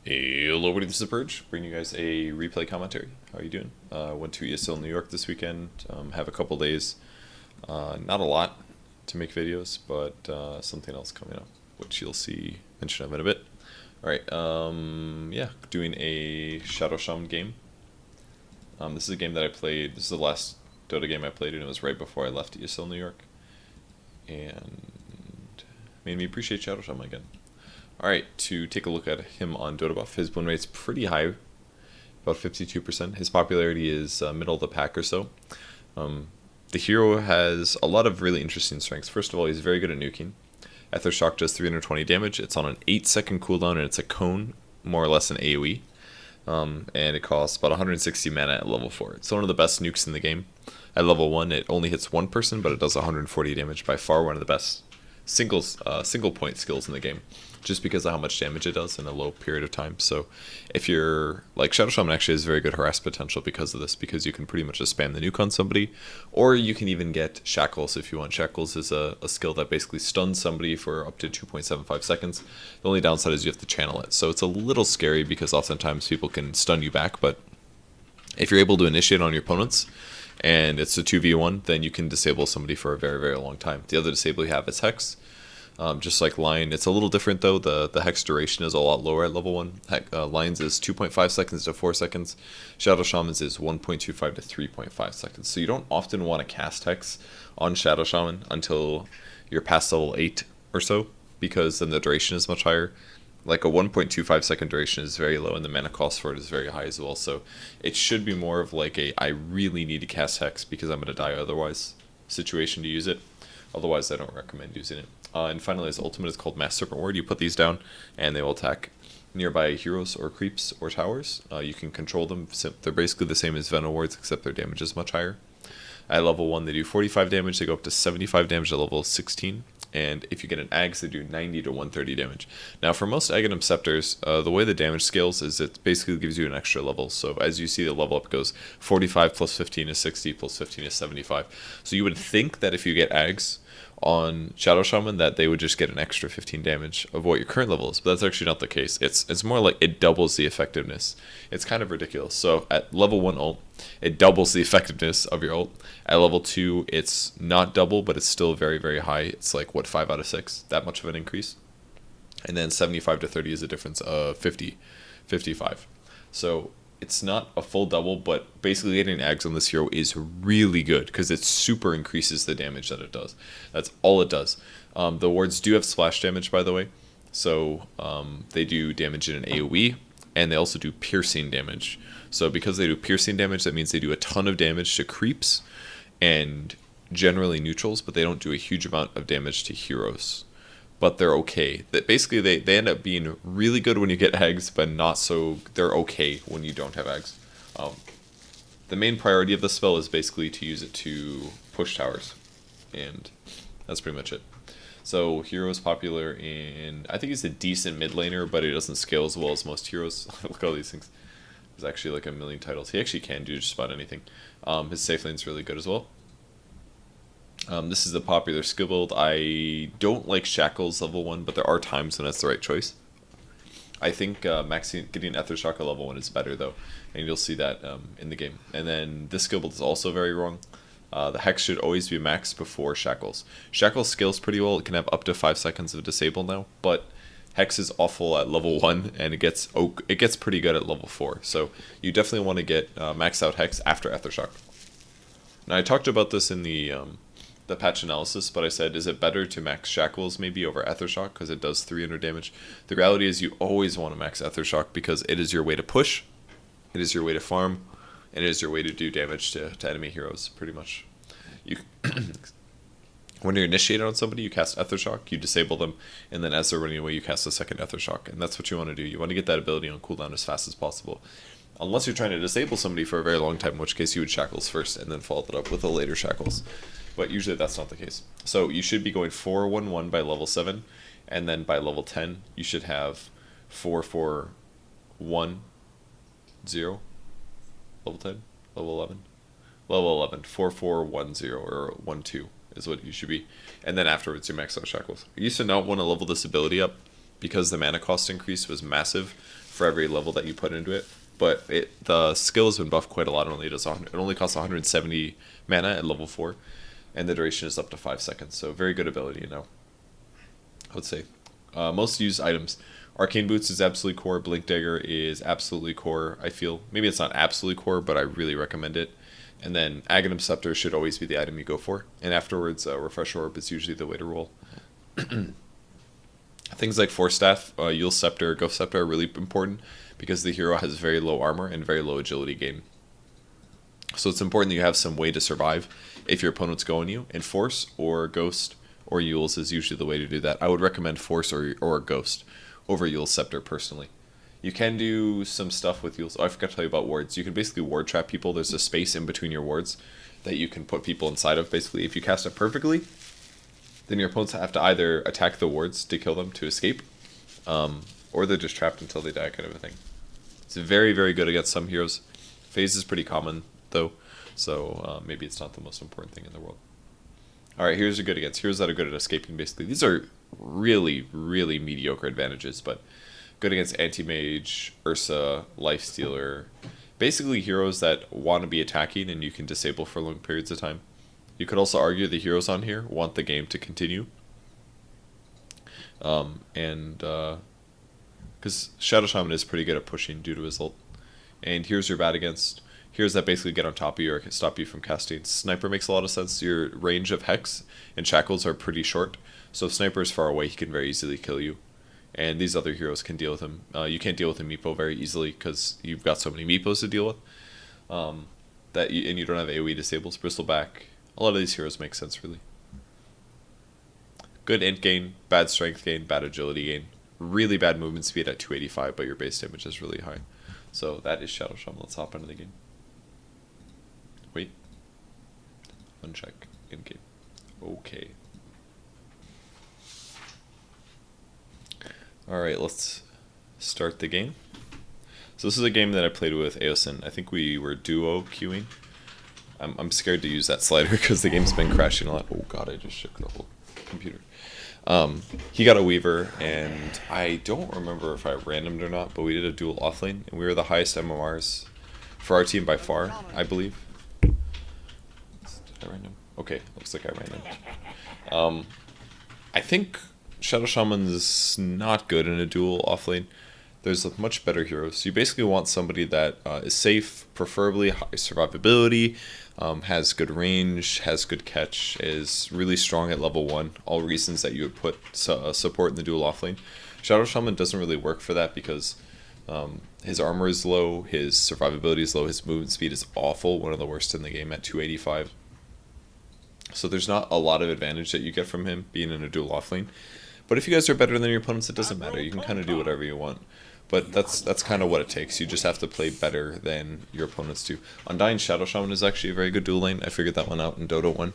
Hey, hello, everybody. This is Purge, bringing you guys a replay commentary. How are you doing? Went to ESL New York this weekend. Have a couple days. Not a lot to make videos, but something else coming up, which you'll see mention of in a bit. All right. Yeah, doing a Shadow Shaman game. This is a game that I played. This is the last Dota game I played, and it was right before I left ESL New York, and made me appreciate Shadow Shaman again. Alright, to take a look at him on Dota Buff, his win rate's pretty high, about 52%. His popularity is middle of the pack or so. The hero has a lot of really interesting strengths. First of all, he's very good at nuking. Ether Shock does 320 damage. It's on an 8-second cooldown, and it's a cone, more or less an AoE. And it costs about 160 mana at level 4. It's one of the best nukes in the game. At level 1, it only hits one person, but it does 140 damage. By far one of the best single point skills in the game, just because of how much damage it does in a low period of time. So if you're like, Shadow Shaman actually has very good harass potential because of this, because you can pretty much just spam the nuke on somebody, or you can even get shackles if you want. Shackles is a skill that basically stuns somebody for up to 2.75 seconds. The only downside is you have to channel it, so it's a little scary because oftentimes people can stun you back, but if you're able to initiate on your opponents and it's a 2v1, then you can disable somebody for a very, very long time. The other disable you have is Hex. Just like Lion, it's a little different though. The Hex duration is a lot lower at level 1. Lion's is 2.5 seconds to 4 seconds. Shadow Shaman's is 1.25 to 3.5 seconds. So you don't often want to cast Hex on Shadow Shaman until you're past level 8 or so, because then the duration is much higher. Like a 1.25 second duration is very low, and the mana cost for it is very high as well. So it should be more of like a I really need to cast Hex because I'm going to die otherwise situation to use it. Otherwise, I don't recommend using it. And finally, his ultimate is called Mass Serpent Ward. You put these down, and they will attack nearby heroes or creeps or towers. You can control them. They're basically the same as Venom Wards, except their damage is much higher. At level 1, they do 45 damage. They go up to 75 damage at level 16. And if you get an Aghs, they do 90 to 130 damage. Now, for most Aghanim Scepters, the way the damage scales is it basically gives you an extra level. So as you see, the level up goes 45 plus 15 is 60, plus 15 is 75. So you would think that if you get Aghs on Shadow Shaman, that they would just get an extra 15 damage of what your current level is, but that's actually not the case. It's more like it doubles the effectiveness. It's kind of ridiculous. So at level 1 ult, it doubles the effectiveness of your ult. At level 2, it's not double, but it's still very, very high. It's like, what, 5 out of 6? That much of an increase. And then 75 to 30 is a difference of 50, 55. So it's not a full double, but basically getting Aghs on this hero is really good because it super increases the damage that it does. That's all it does. The wards do have splash damage, by the way. So they do damage in an AoE, and they also do piercing damage. So because they do piercing damage, that means they do a ton of damage to creeps and generally neutrals, but they don't do a huge amount of damage to heroes. But they're okay. That basically they end up being really good when you get Aghs, but not so. They're okay when you don't have Aghs. The main priority of the spell is basically to use it to push towers, and that's pretty much it. So hero is popular in, I think he's a decent mid laner, but he doesn't scale as well as most heroes. Look at all these things. There's actually like a million titles. He actually can do just about anything. His safe lane's really good as well. This is the popular skill build. I don't like shackles level 1, but there are times when that's the right choice. I think getting Ether Shock at level 1 is better though, and you'll see that in the game. And then this skill build is also very wrong. The Hex should always be maxed before Shackles. Shackles scales pretty well. It can have up to 5 seconds of disable now, but Hex is awful at level 1, and it gets pretty good at level 4. So you definitely want to get maxed out Hex after Ether Shock. Now I talked about this in the patch analysis, but I said, is it better to max Shackles maybe over Ether Shock because it does 300 damage? The reality is you always want to max Ether Shock because it is your way to push, it is your way to farm, and it is your way to do damage to enemy heroes, pretty much. You when you're initiated on somebody, you cast Ether Shock, you disable them, and then as they're running away, you cast a second Ether Shock, and that's what you want to do. You want to get that ability on cooldown as fast as possible. Unless you're trying to disable somebody for a very long time, in which case you would Shackles first and then follow it up with a later Shackles. But usually that's not the case. So you should be going 4-1-1 by level 7, and then by level 10 you should have 4-4-1-0. Level 10? Level 11? Level 11. 4-4-1-0 or 1-2 is what you should be. And then afterwards you max out Shackles. I used to not want to level this ability up because the mana cost increase was massive for every level that you put into it. But the skill has been buffed quite a lot. It only costs 170 mana at level 4, and the duration is up to 5 seconds. So very good ability now, I would say. Most used items. Arcane Boots is absolutely core. Blink Dagger is absolutely core, I feel. Maybe it's not absolutely core, but I really recommend it. And then Aghanim Scepter should always be the item you go for. And afterwards, Refresh Orb is usually the way to roll. Things like Force Staff, Yule Scepter, Ghost Scepter are really important because the hero has very low armor and very low agility gain. So it's important that you have some way to survive if your opponent's going you. And Force or Ghost or Yule's is usually the way to do that. I would recommend Force or Ghost over Yule's Scepter personally. You can do some stuff with Yule's. Oh, I forgot to tell you about wards. You can basically ward trap people. There's a space in between your wards that you can put people inside of. Basically, if you cast it perfectly, then your opponents have to either attack the wards to kill them to escape, or they're just trapped until they die, kind of a thing. It's very, very good against some heroes. Phase is pretty common, though, so maybe it's not the most important thing in the world. Alright, here's a good against heroes that are good at escaping, basically. These are really, really mediocre advantages, but good against Anti-Mage, Ursa, Lifestealer. Basically heroes that want to be attacking and you can disable for long periods of time. You could also argue the heroes on here want the game to continue. Because Shadow Shaman is pretty good at pushing due to his ult. And here's your bad against heroes that basically get on top of you or can stop you from casting. Sniper makes a lot of sense. Your range of Hex and Shackles are pretty short. So if Sniper is far away, he can very easily kill you. And these other heroes can deal with him. You can't deal with a Meepo very easily because you've got so many Meepos to deal with. And you don't have AoE disables. Bristleback. A lot of these heroes make sense, really. Good int gain, bad strength gain, bad agility gain. Really bad movement speed at 285, but your base damage is really high. So that is Shadow Shaman. Let's hop into the game. Wait. Uncheck. In-game. Okay. Alright, let's start the game. So this is a game that I played with Aosin. I think we were duo queuing. I'm scared to use that slider because the game's been crashing a lot. Oh god, I just shook the whole computer. He got a Weaver, and I don't remember if I randomed or not, but we did a dual offlane, and we were the highest MMRs for our team by far, I believe. Did I random? Okay, looks like I randomed. I think Shadow Shaman's not good in a dual offlane. There's much better heroes. You basically want somebody that is safe, preferably high survivability, has good range, has good catch, is really strong at level 1. All reasons that you would put support in the dual offlane. Shadow Shaman doesn't really work for that because his armor is low, his survivability is low, his movement speed is awful, one of the worst in the game at 285. So there's not a lot of advantage that you get from him being in a dual offlane. But if you guys are better than your opponents, it doesn't matter. You can kind of do whatever you want. But that's kind of what it takes. You just have to play better than your opponents do. Undying Shadow Shaman is actually a very good dual lane. I figured that one out in Doto 1.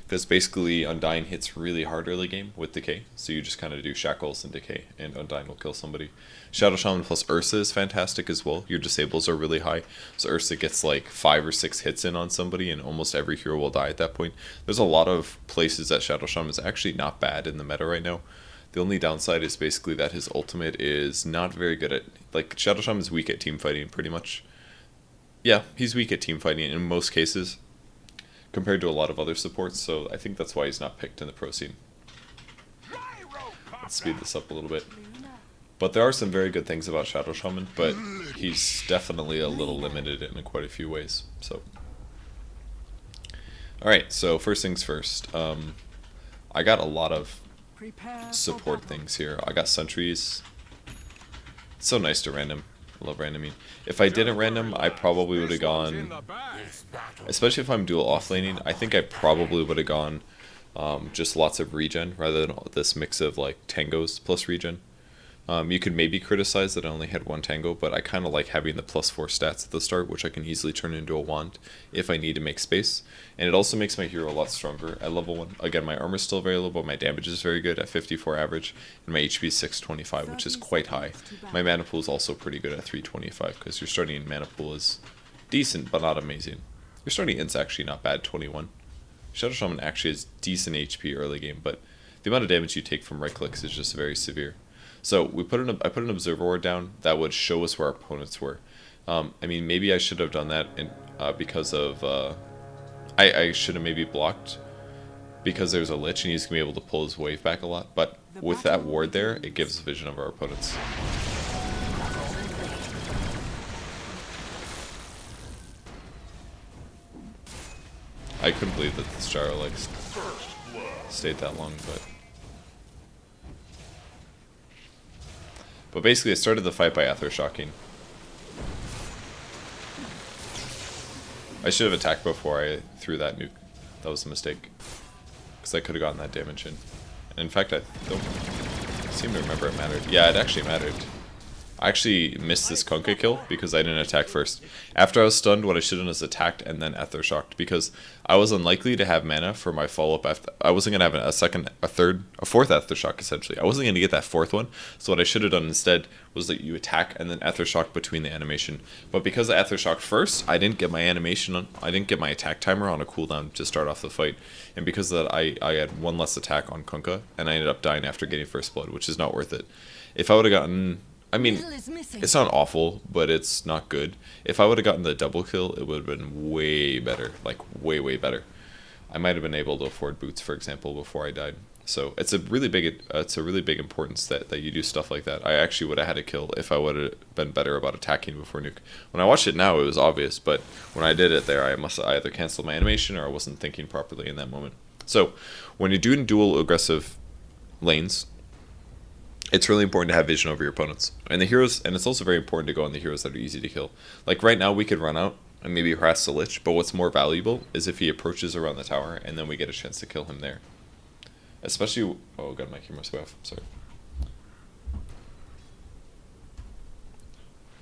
Because basically Undying hits really hard early game with Decay. So you just kind of do Shackles and Decay, and Undying will kill somebody. Shadow Shaman plus Ursa is fantastic as well. Your disables are really high. So Ursa gets like 5 or 6 hits in on somebody, and almost every hero will die at that point. There's a lot of places that Shadow Shaman is actually not bad in the meta right now. The only downside is basically that his ultimate is not very good at... Like, Shadow Shaman is weak at team fighting, pretty much. Yeah, he's weak at team fighting in most cases, compared to a lot of other supports, so I think that's why he's not picked in the pro scene. Let's speed this up a little bit. But there are some very good things about Shadow Shaman, but he's definitely a little limited in quite a few ways, so... Alright, so first things first. I got a lot of support things here. I got sentries. It's so nice to random. I love randoming. If I didn't random, I probably would have gone, especially if I'm dual offlaning, I think I probably would have gone just lots of regen rather than this mix of like tangos plus regen. You could maybe criticize that I only had one tango, but I kind of like having the +4 stats at the start, which I can easily turn into a wand if I need to make space. And it also makes my hero a lot stronger at level 1. Again, my armor is still very low, but my damage is very good at 54 average, and my HP is 625, which is quite high. My mana pool is also pretty good at 325, because your starting mana pool is decent, but not amazing. Your starting int's actually not bad, 21. Shadow Shaman actually has decent HP early game, but the amount of damage you take from right clicks is just very severe. So I put an observer ward down that would show us where our opponents were. I mean, maybe I should have done that because of I should have maybe blocked because there's a lich and he's gonna be able to pull his wave back a lot. But with that ward there, it gives vision of our opponents. I couldn't believe that this gyro like stayed that long, but basically I started the fight by shocking. I should have attacked before I threw that nuke. That was a mistake, because I could have gotten that damage in. And in fact, I don't seem to remember it mattered. Yeah, it actually mattered. I actually missed this Kunkka kill because I didn't attack first. After I was stunned, what I should have done is attacked and then shocked, because I was unlikely to have mana for my follow-up. I wasn't going to have a fourth shock essentially. I wasn't going to get that fourth one, so what I should have done instead was that you attack and then shock between the animation. But because I shocked first, I didn't get my animation on, I didn't get my attack timer on a cooldown to start off the fight. And because of that, I had one less attack on Kunkka, and I ended up dying after getting first blood, which is not worth it. If I would have gotten... I mean, it's not awful, but it's not good. If I would have gotten the double kill, it would have been way better. Like, way, way better. I might have been able to afford boots, for example, before I died. So it's a really big importance that you do stuff like that. I actually would have had a kill if I would have been better about attacking before nuke. When I watched it now, it was obvious, but when I did it there, I must have either canceled my animation or I wasn't thinking properly in that moment. So when you're doing dual aggressive lanes, it's really important to have vision over your opponents. And the heroes, and it's also very important to go on the heroes that are easy to kill. Like right now, we could run out and maybe harass the lich, but what's more valuable is if he approaches around the tower and then we get a chance to kill him there. Especially, oh god, my camera's way off, sorry.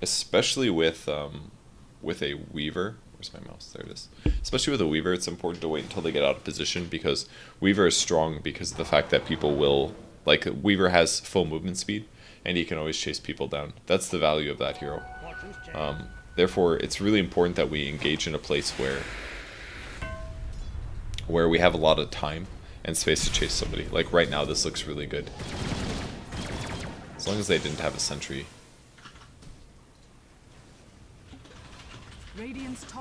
Especially with a weaver. Where's my mouse? There it is. Especially with a weaver, it's important to wait until they get out of position, because weaver is strong because of the fact that people will... Like, Weaver has full movement speed, and he can always chase people down. That's the value of that hero. Therefore, it's really important that we engage in a place where we have a lot of time and space to chase somebody. Like, right now, this looks really good. As long as they didn't have a sentry.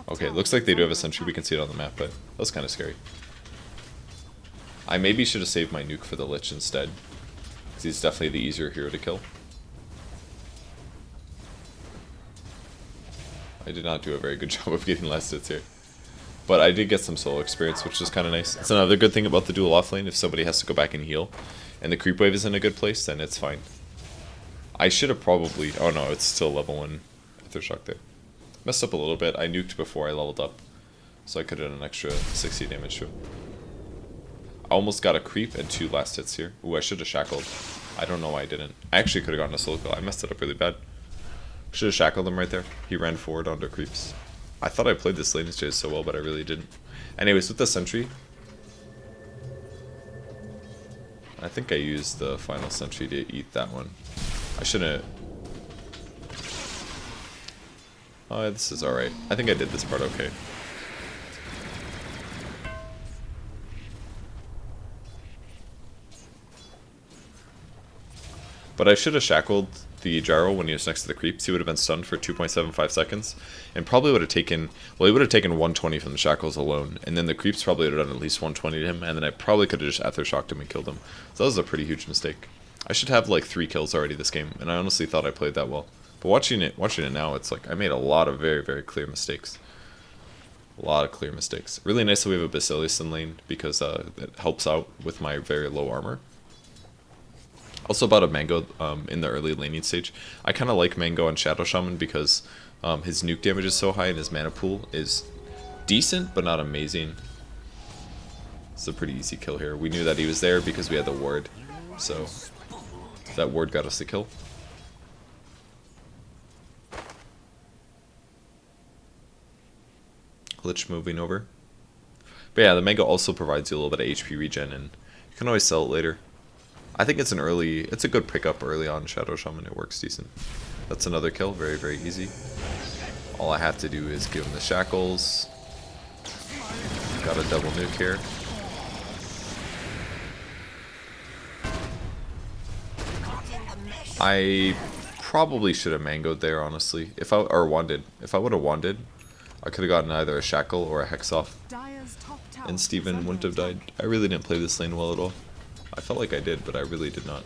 Okay, it looks like they do have a sentry. We can see it on the map, but that's kind of scary. I maybe should have saved my nuke for the lich instead, because he's definitely the easier hero to kill. I did not do a very good job of getting last hits here. But I did get some solo experience, which is kind of nice. It's another good thing about the dual offlane. If somebody has to go back and heal, and the creep wave is in a good place, then it's fine. I should have probably... Oh no, it's still level 1 Aftershock there. Messed up a little bit. I nuked before I leveled up, so I could have done an extra 60 damage to him. I almost got a creep and 2 last hits here. Ooh, I should have shackled. I don't know why I didn't. I actually could have gotten a solo kill. I messed it up really bad. Should have shackled him right there. He ran forward onto creeps. I thought I played this lane chase so well, but I really didn't. Anyways, with the sentry, I think I used the final sentry to eat that one. I shouldn't. Oh, this is alright. I think I did this part okay. But I should have shackled the gyro when he was next to the creeps. He would have been stunned for 2.75 seconds, and probably would have taken, well, he would have taken 120 from the shackles alone, and then the creeps probably would have done at least 120 to him, and then I probably could have just Athershocked him and killed him. So that was a pretty huge mistake. I should have like 3 kills already this game, and I honestly thought I played that well. But watching it now, it's like I made a lot of very, very clear mistakes. A lot of clear mistakes. Really nice that we have a Basilius in lane, because it helps out with my very low armor. Also about a Mango in the early laning stage. I kind of like Mango on Shadow Shaman because his nuke damage is so high and his mana pool is decent but not amazing. It's a pretty easy kill here. We knew that he was there because we had the ward, so that ward got us the kill. Lich moving over. But yeah, the Mango also provides you a little bit of HP regen, and you can always sell it later. I think it's a good pickup early on Shadow Shaman. It works decent. That's another kill, very, very easy. All I have to do is give him the shackles. Got a double nuke here. I probably should have mangoed there, honestly. If I would have wanded, I could have gotten either a shackle or a hex off, and Steven wouldn't have died. I really didn't play this lane well at all. I felt like I did, but I really did not.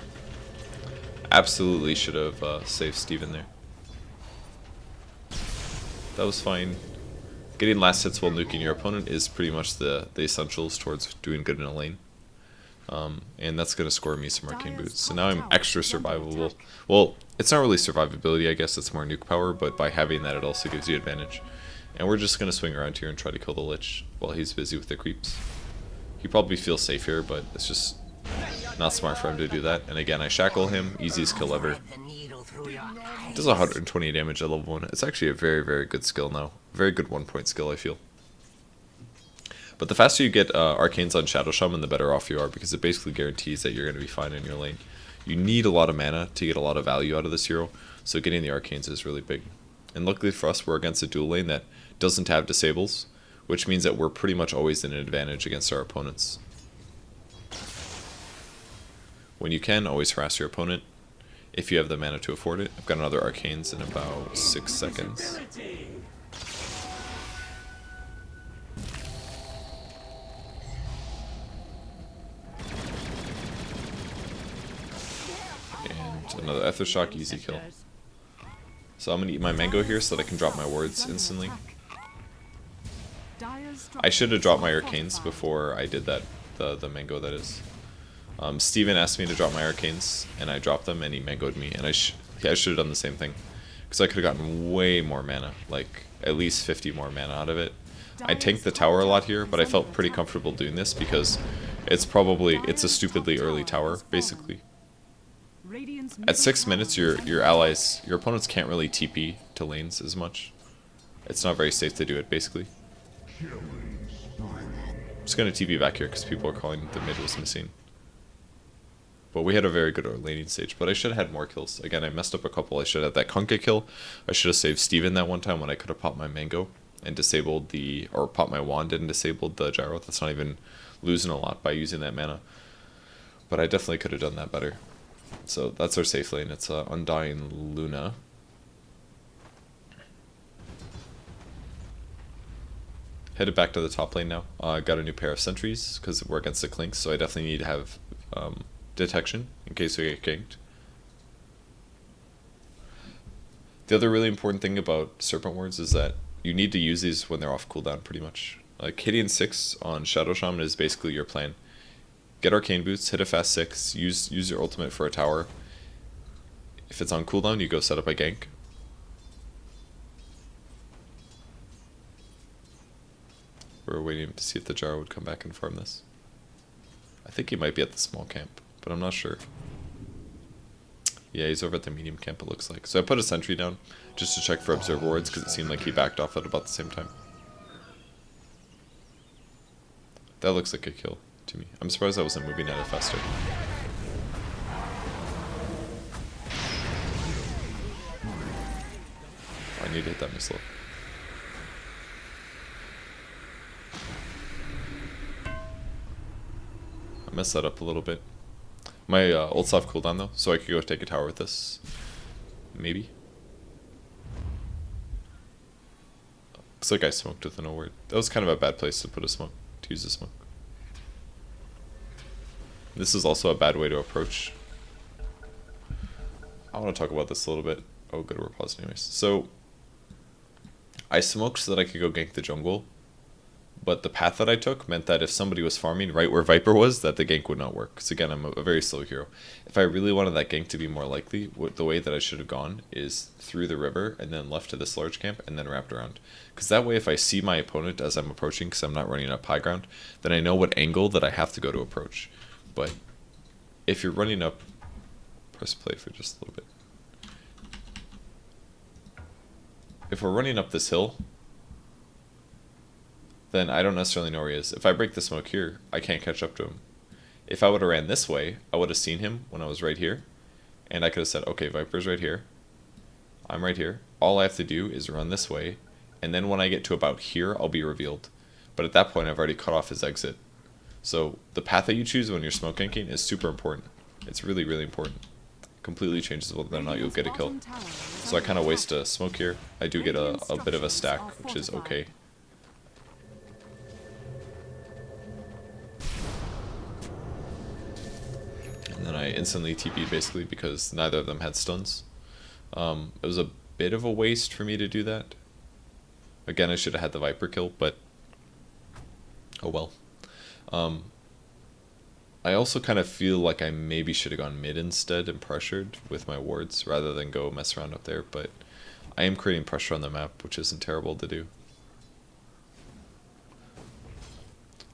Absolutely should have saved Steven there. That was fine. Getting last hits while nuking your opponent is pretty much the essentials towards doing good in a lane. And that's going to score me some arcane boots. So now I'm extra survivable. Well, it's not really survivability, I guess, it's more nuke power, but by having that it also gives you advantage. And we're just going to swing around here and try to kill the Lich while he's busy with the creeps. He probably feels safe here, but it's just not smart for him to do that. And again, I shackle him, easiest kill ever. Does 120 damage at level 1. It's actually a very, very good skill now. Very good 1-point skill, I feel. But the faster you get arcanes on Shadow Shaman, the better off you are, because it basically guarantees that you're going to be fine in your lane. You need a lot of mana to get a lot of value out of this hero, so getting the arcanes is really big. And luckily for us, we're against a dual lane that doesn't have disables, which means that we're pretty much always in an advantage against our opponents. When you can, always harass your opponent, if you have the mana to afford it. I've got another arcanes in about 6 seconds. And another Aethershock, easy kill. So I'm going to eat my mango here so that I can drop my wards instantly. I should have dropped my arcanes before I did that, the mango that is. Steven asked me to drop my arcanes, and I dropped them, and he mangoed me, and I should have done the same thing. Because I could have gotten way more mana, like at least 50 more mana out of it. I tanked the tower a lot here, but I felt pretty comfortable doing this because it's a stupidly early tower, basically. At 6 minutes, your opponents can't really TP to lanes as much. It's not very safe to do it, basically. I'm just going to TP back here because people are calling the mid was missing. But we had a very good laning stage, but I should have had more kills. Again, I messed up a couple. I should have had that Kunkka kill. I should have saved Steven that one time when I could have popped my mango and disabled or popped my wand and disabled the gyro. That's not even losing a lot by using that mana. But I definitely could have done that better. So that's our safe lane. It's Undying Luna. Headed back to the top lane now. Got a new pair of sentries because we're against the Clinks, so I definitely need to have detection in case we get ganked. The other really important thing about Serpent Wards is that you need to use these when they're off cooldown, pretty much. Like hitting 6 on Shadow Shaman is basically your plan. Get arcane boots, hit a fast 6, use your ultimate for a tower. If it's on cooldown, you go set up a gank. We're waiting to see if the gyro would come back and farm this. I think he might be at the small camp, but I'm not sure. Yeah, he's over at the medium camp, it looks like. So I put a sentry down just to check for observer wards because it seemed like he backed off at about the same time. That looks like a kill to me. I'm surprised I wasn't moving at it faster. I need to hit that missile. I messed that up a little bit. My ult's off cooldown though, so I could go take a tower with this. Maybe. Looks like I smoked with an ward. That was kind of a bad place to put a smoke, to use a smoke. This is also a bad way to approach. I want to talk about this a little bit. Oh good, we're paused anyways. So, I smoked so that I could go gank the jungle. But the path that I took meant that if somebody was farming right where Viper was, that the gank would not work. Because again, I'm a very slow hero. If I really wanted that gank to be more likely, the way that I should have gone is through the river and then left to this large camp and then wrapped around. Because that way if I see my opponent as I'm approaching, because I'm not running up high ground, then I know what angle that I have to go to approach. But if you're running up, press play for just a little bit. If we're running up this hill, then I don't necessarily know where he is. If I break the smoke here, I can't catch up to him. If I would have ran this way, I would have seen him when I was right here, and I could have said, okay, Viper's right here, I'm right here, all I have to do is run this way, and then when I get to about here, I'll be revealed. But at that point, I've already cut off his exit. So the path that you choose when you're smoke ganking is super important. It's really, really important. completely changes whether or not you'll get a kill. So I kind of waste a smoke here. I do get a bit of a stack, which is okay. And then I instantly TP'd basically because neither of them had stuns. It was a bit of a waste for me to do that. Again, I should have had the Viper kill, but oh well. I also kind of feel like I maybe should have gone mid instead and pressured with my wards rather than go mess around up there, but I am creating pressure on the map, which isn't terrible to do.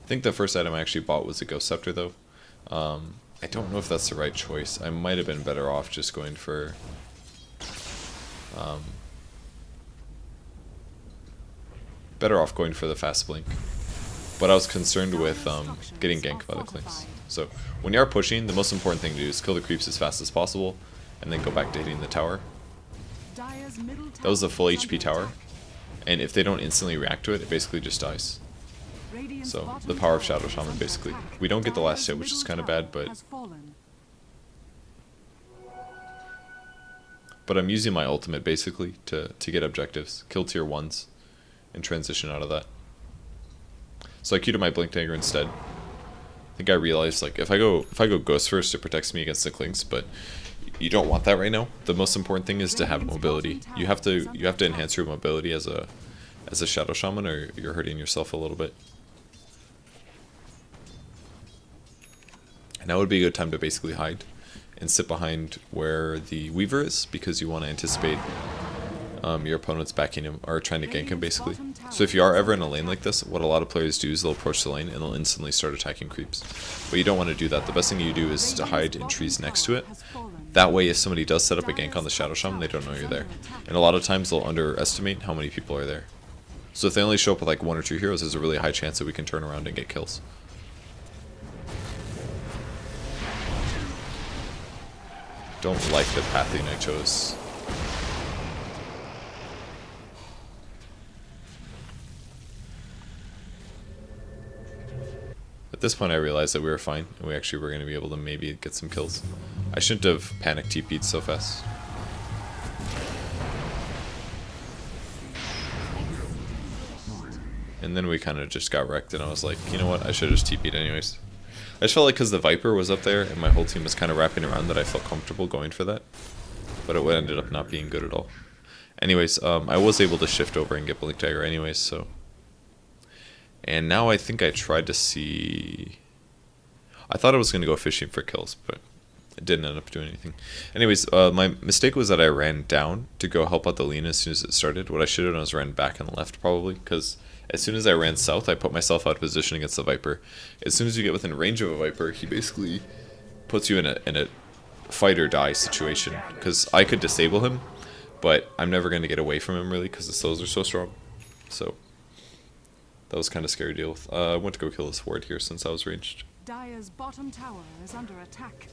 I think the first item I actually bought was a Ghost Scepter though. I don't know if that's the right choice. I might have been better off just going for the fast blink. But I was concerned with getting ganked by the Clinks. So when you are pushing, the most important thing to do is kill the creeps as fast as possible and then go back to hitting the tower. That was a full HP tower, and if they don't instantly react to it, it basically just dies. So the power of Shadow Shaman basically. We don't get the last hit, which is kind of bad, but I'm using my ultimate basically to get objectives, kill tier 1s, and transition out of that. So I queued up my Blink Dagger instead. I think I realized like if I go Ghost first, it protects me against the Clinks, but you don't want that right now. The most important thing is to have mobility. You have to enhance your mobility as a Shadow Shaman, or you're hurting yourself a little bit. And now would be a good time to basically hide and sit behind where the Weaver is, because you want to anticipate your opponent's backing him or trying to gank him basically. So if you are ever in a lane like this, what a lot of players do is they'll approach the lane and they'll instantly start attacking creeps. But you don't want to do that. The best thing you do is to hide in trees next to it. That way if somebody does set up a gank on the Shadow Shaman, they don't know you're there. And a lot of times they'll underestimate how many people are there. So if they only show up with like 1 or 2 heroes, there's a really high chance that we can turn around and get kills. Don't like the pathing I chose. At this point I realized that we were fine, and we actually were going to be able to maybe get some kills. I shouldn't have panic TP'd so fast. And then we kind of just got wrecked, and I was like, you know what, I should have just TP'd anyways. I just felt like because the Viper was up there and my whole team was kind of wrapping around that I felt comfortable going for that. But it ended up not being good at all. Anyways, I was able to shift over and get Blink Dagger anyways, so. And now I think I tried to see. I thought I was going to go fishing for kills, but it didn't end up doing anything. Anyways, my mistake was that I ran down to go help out the Lina as soon as it started. What I should have done was ran back and left probably, because as soon as I ran south, I put myself out of position against the Viper. As soon as you get within range of a Viper, he basically puts you in a fight or die situation, because I could disable him, but I'm never going to get away from him really because the slows are so strong. So that was kind of scary to deal with. I went to go kill this ward here since I was ranged. Dire's bottom tower is under attack.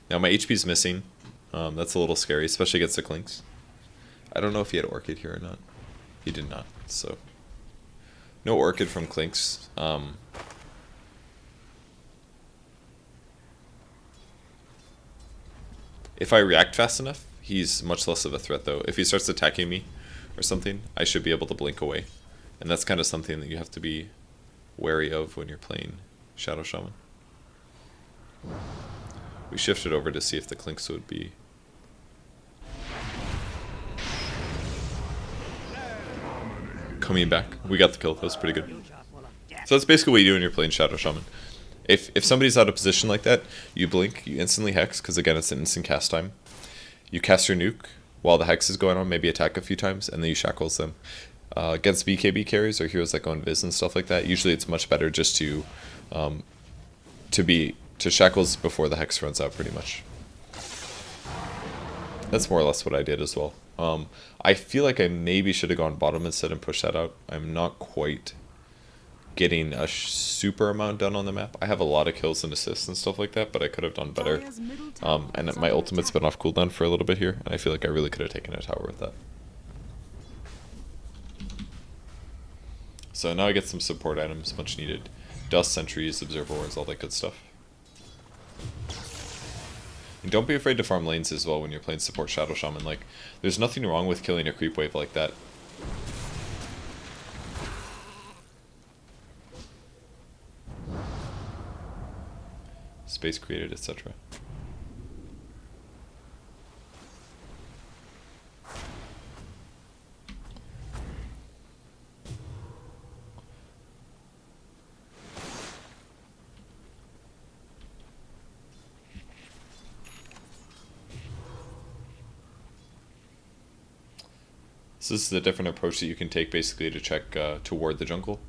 Now my HP's missing. That's a little scary, especially against the Clinks. I don't know if he had Orchid here or not. He did not, so no Orchid from Clinks. If I react fast enough, he's much less of a threat though. If he starts attacking me or something, I should be able to blink away. And that's kind of something that you have to be wary of when you're playing Shadow Shaman. We shifted over to see if the Clinks would be. Coming back. We got the kill. That was pretty good. So that's basically what you do when you're playing Shadow Shaman. If somebody's out of position like that, you blink, you instantly hex, because again it's an instant cast time. You cast your nuke while the hex is going on, maybe attack a few times, and then you shackles them. Against BKB carries or heroes that go invis and stuff like that, usually it's much better just to shackles before the hex runs out pretty much. That's more or less what I did as well. I feel like I maybe should have gone bottom instead and pushed that out. I'm not quite getting a super amount done on the map. I have a lot of kills and assists and stuff like that, but I could have done better. And my ultimate's been off cooldown for a little bit here, and I feel like I really could have taken a tower with that. So now I get some support items, much needed. Dust sentries, observer wards, all that good stuff. And don't be afraid to farm lanes as well when you're playing support Shadow Shaman. Like, there's nothing wrong with killing a creep wave like that. Space created, etc. So this is a different approach that you can take basically to check toward the jungle.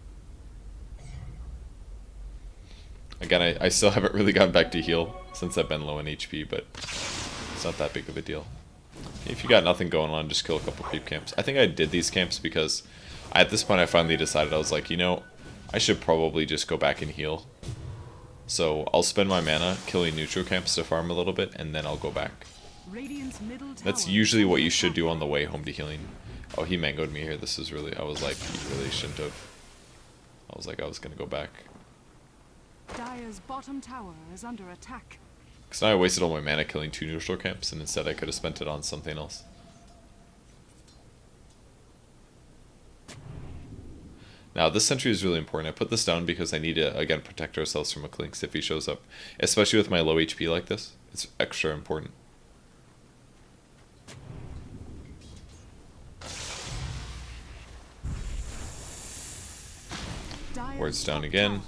Again, I still haven't really gotten back to heal since I've been low in HP, but it's not that big of a deal. If you got nothing going on, just kill a couple creep camps. I think I did these camps because at this point I finally decided, I was like, you know, I should probably just go back and heal. So I'll spend my mana killing neutral camps to farm a little bit, and then I'll go back. That's usually what you should do on the way home to healing. Oh, he mangoed me here. This is really, I was like, he really shouldn't have. I was like, I was going to go back. Dire's bottom tower is under attack. Because now I wasted all my mana killing 2 neutral camps, and instead I could have spent it on something else. Now, this sentry is really important. I put this down because I need to, again, protect ourselves from a Clinks if he shows up. Especially with my low HP like this. It's extra important. Ward's down again.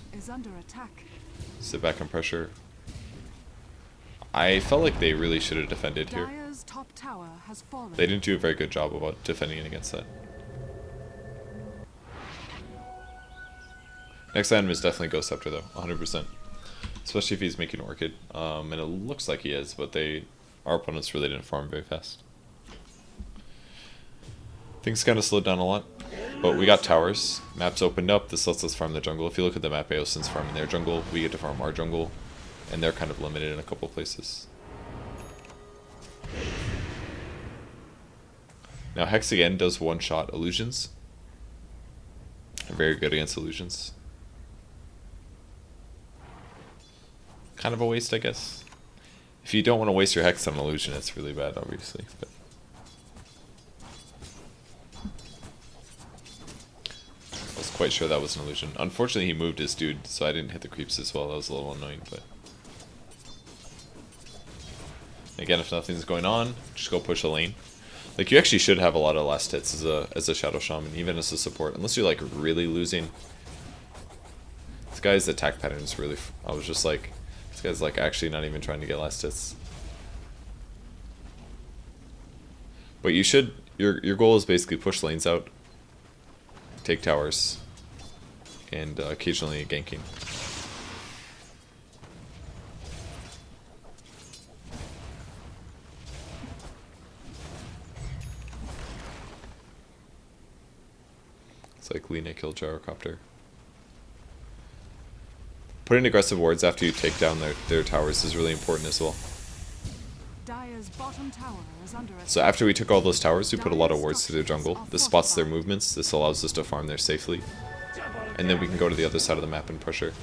Sit back and pressure. I felt like they really should have defended here. They didn't do a very good job about defending against that. Next item is definitely Ghost Scepter though, 100%. Especially if he's making Orchid. And it looks like he is, but our opponents really didn't farm very fast. Things kind of slowed down a lot. But we got towers. Maps opened up. This lets us farm the jungle. If you look at the map, Aeosyn's farming their jungle. We get to farm our jungle. And they're kind of limited in a couple places. Now Hex again does one-shot illusions. Very good against illusions. Kind of a waste, I guess. If you don't want to waste your Hex on illusion, it's really bad, obviously. But I was quite sure that was an illusion. Unfortunately, he moved his dude, so I didn't hit the creeps as well. That was a little annoying, but again, if nothing's going on, just go push a lane. Like, you actually should have a lot of last hits as a Shadow Shaman, even as a support, unless you're like really losing. This guy's attack pattern is really. I was just like, this guy's like actually not even trying to get last hits. But you should. Your goal is basically push lanes out, take towers, and occasionally ganking. It's like Lena killed Gyrocopter. Putting aggressive wards after you take down their towers is really important as well. So after we took all those towers, we put a lot of wards to their jungle. This spots their movements, this allows us to farm there safely. And then we can go to the other side of the map and pressure.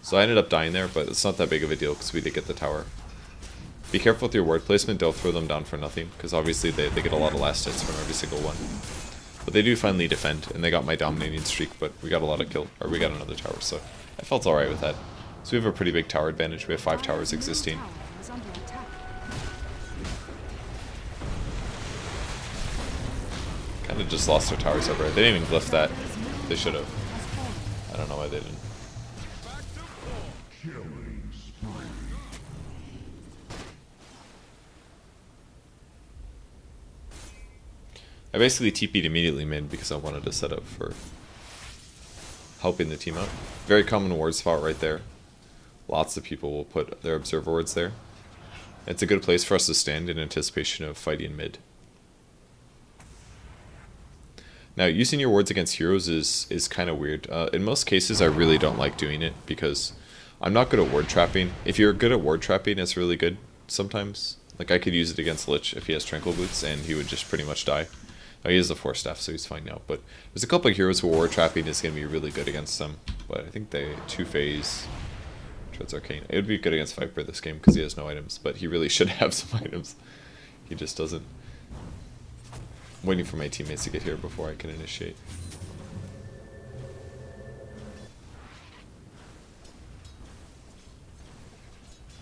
So I ended up dying there, but it's not that big of a deal because we did get the tower. Be careful with your ward placement, don't throw them down for nothing, because obviously they get a lot of last hits from every single one. But they do finally defend, and they got my dominating streak, but we got a lot of kill, or we got another tower, so I felt alright with that. So we have a pretty big tower advantage, we have 5 towers existing. Kind of just lost their towers over. They didn't even glyph that. They should have. I don't know why they didn't. I basically TP'd immediately mid because I wanted to set up for helping the team out. Very common ward spot right there. Lots of people will put their observer wards there. It's a good place for us to stand in anticipation of fighting mid. Now, using your wards against heroes is kind of weird. In most cases, I really don't like doing it because I'm not good at ward trapping. If you're good at ward trapping, it's really good sometimes. Like, I could use it against Lich if he has Tranquil Boots, and he would just pretty much die. Oh, he has the Force Staff, so he's fine now. But there's a couple of heroes who War Trapping is going to be really good against them. But I think they two-phase Treads Arcane. It would be good against Viper this game because he has no items, but he really should have some items. He just doesn't. I'm waiting for my teammates to get here before I can initiate.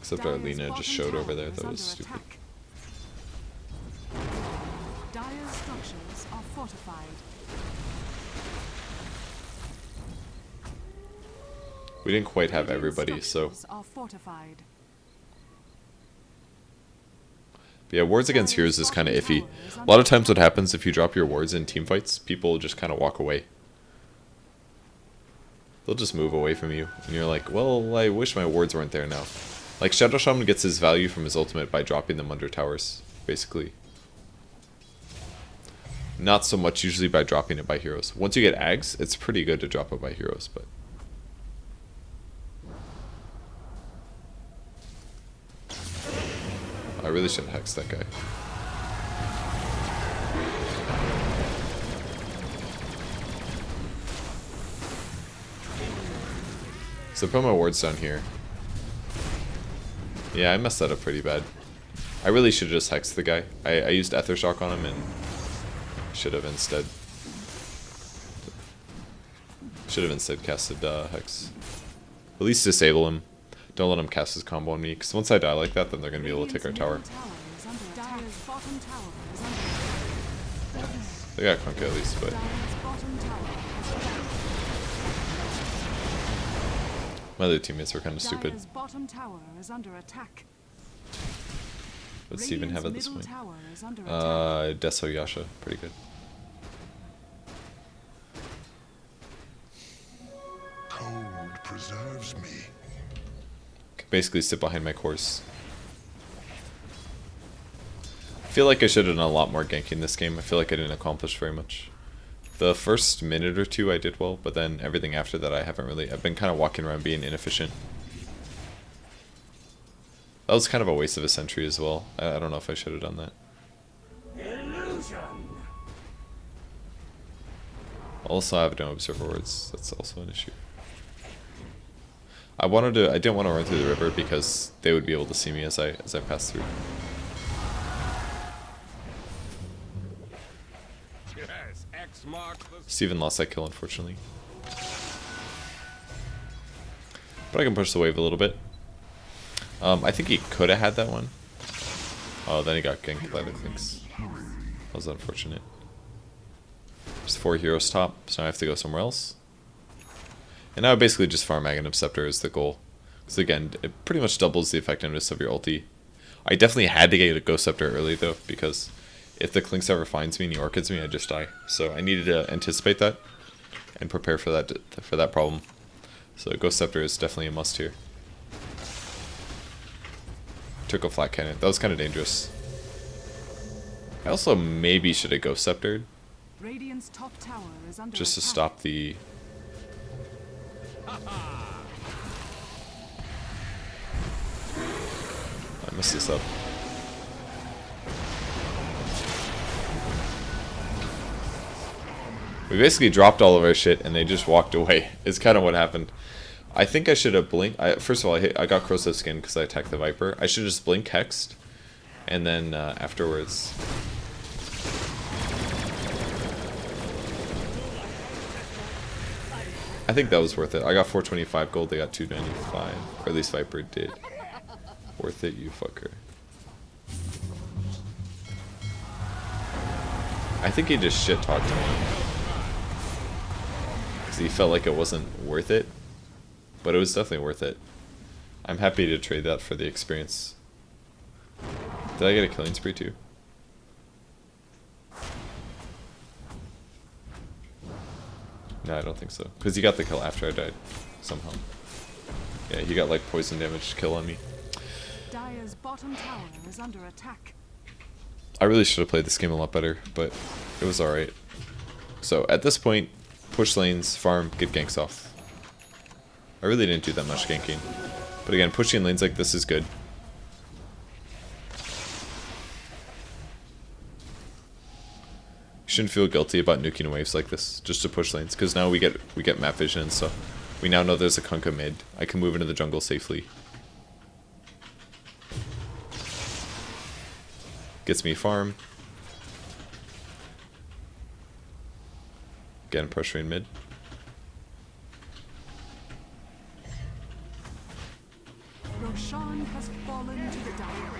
Except our Lina just showed over there. That was stupid. Dire's structures are fortified. We didn't quite have everybody, so. But yeah, wards against heroes is kind of iffy. A lot of times what happens if you drop your wards in team fights, people just kind of walk away. They'll just move away from you. And you're like, well, I wish my wards weren't there now. Like, Shadow Shaman gets his value from his ultimate by dropping them under towers, basically. Not so much usually by dropping it by heroes. Once you get Aghs, it's pretty good to drop it by heroes, but... I really should have hexed that guy. So put my wards down here. Yeah, I messed that up pretty bad. I really should have just hexed the guy. I used Ether Shock on him and should have instead casted Hex. At least disable him. Don't let him cast his combo on me, because once I die like that, then they're going to be able to take our tower. They got Crunk at least, but... my other teammates were kind of stupid. What's Steven have at this point? Deso Yasha, pretty good. Cold preserves me. Can basically sit behind my course. I feel like I should have done a lot more ganking this game. I feel like I didn't accomplish very much. The first minute or two I did well, but then everything after that I haven't really... I've been kind of walking around being inefficient. That was kind of a waste of a sentry as well. I don't know if I should have done that. Illusion. Also, I have no observer wards. That's also an issue. I didn't want to run through the river because they would be able to see me as I pass through. Yes, X marks the... Steven lost that kill, unfortunately. But I can push the wave a little bit. I think he could have had that one. Oh, then he got ganked by the clinks. That was unfortunate. There's 4 heroes top, so now I have to go somewhere else. And now I basically just farm Aghanim Scepter is the goal. Because again, it pretty much doubles the effectiveness of your ulti. I definitely had to get a Ghost Scepter early though, because if the Clinks ever finds me and he orchids me, I just die. So I needed to anticipate that and prepare for that problem. So Ghost Scepter is definitely a must here. Took a flat cannon. That was kind of dangerous. I also maybe should have Ghost Sceptered. Radiant's top tower is under just to attack. stop the... I messed this up. We basically dropped all of our shit and they just walked away. It's kind of what happened. I think I should have blinked. First of all, I got corrosive skin because I attacked the Viper. I should have just blink hexed, and then afterwards. I think that was worth it. I got 425 gold. They got 295, or at least Viper did. Worth it, you fucker. I think he just shit talked to me because he felt like it wasn't worth it. But it was definitely worth it. I'm happy to trade that for the experience. Did I get a killing spree too? No, I don't think so. Because he got the kill after I died. Somehow. Yeah, he got like poison damage kill on me. Dire's bottom tower is under attack. I really should have played this game a lot better, but it was alright. So at this point, push lanes, farm, get ganks off. I really didn't do that much ganking. But again, pushing lanes like this is good. shouldn't feel guilty about nuking waves like this just to push lanes, because now we get map vision and stuff. We now know there's a Kunkka mid. I can move into the jungle safely. Gets me farm. Again, pressuring mid. Roshan has fallen to the dire.